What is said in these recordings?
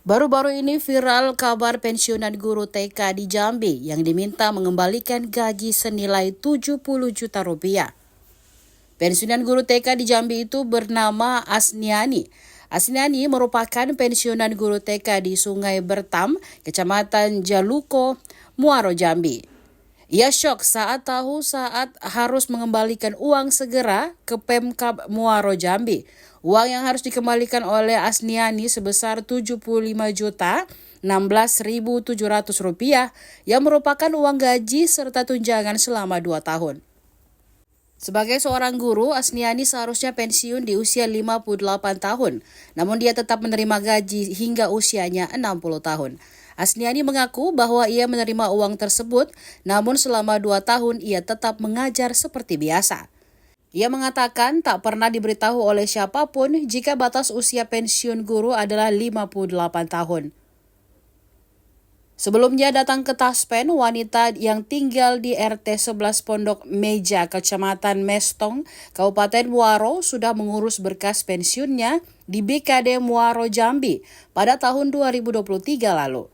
Baru-baru ini viral kabar pensiunan guru TK di Jambi yang diminta mengembalikan gaji senilai 70 juta rupiah. Pensiunan guru TK di Jambi itu bernama Asniani. Asniani merupakan pensiunan guru TK di Sungai Bertam, Kecamatan Jaluko, Muaro, Jambi. Ia syok saat harus mengembalikan uang segera ke Pemkab Muaro, Jambi. Uang yang harus dikembalikan oleh Asniani sebesar 75.016.700 rupiah yang merupakan uang gaji serta tunjangan selama 2 tahun. Sebagai seorang guru, Asniani seharusnya pensiun di usia 58 tahun, namun dia tetap menerima gaji hingga usianya 60 tahun. Asniani mengaku bahwa ia menerima uang tersebut, namun selama 2 tahun ia tetap mengajar seperti biasa. Ia mengatakan tak pernah diberitahu oleh siapapun jika batas usia pensiun guru adalah 58 tahun. Sebelumnya datang ke Taspen, wanita yang tinggal di RT 11 Pondok Meja, Kecamatan Mestong, Kabupaten Muaro sudah mengurus berkas pensiunnya di BKD Muaro, Jambi pada tahun 2023 lalu.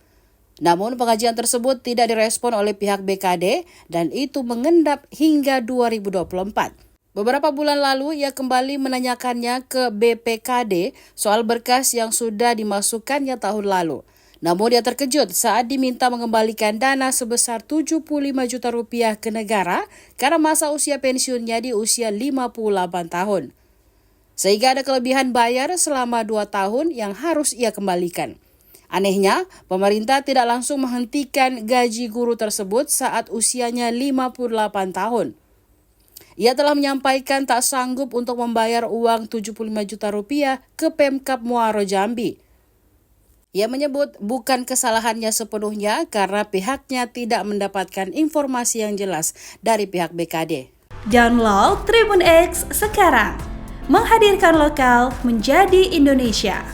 Namun pengajian tersebut tidak direspon oleh pihak BKD dan itu mengendap hingga 2024. Beberapa bulan lalu ia kembali menanyakannya ke BPKD soal berkas yang sudah dimasukkannya tahun lalu. Namun dia terkejut saat diminta mengembalikan dana sebesar 75 juta rupiah ke negara karena masa usia pensiunnya di usia 58 tahun. Sehingga ada kelebihan bayar selama 2 tahun yang harus ia kembalikan. Anehnya, pemerintah tidak langsung menghentikan gaji guru tersebut saat usianya 58 tahun. Ia telah menyampaikan tak sanggup untuk membayar uang 75 juta rupiah ke Pemkab Muaro, Jambi. Ia menyebut bukan kesalahannya sepenuhnya karena pihaknya tidak mendapatkan informasi yang jelas dari pihak BKD. Download Tribun X sekarang, menghadirkan lokal menjadi Indonesia.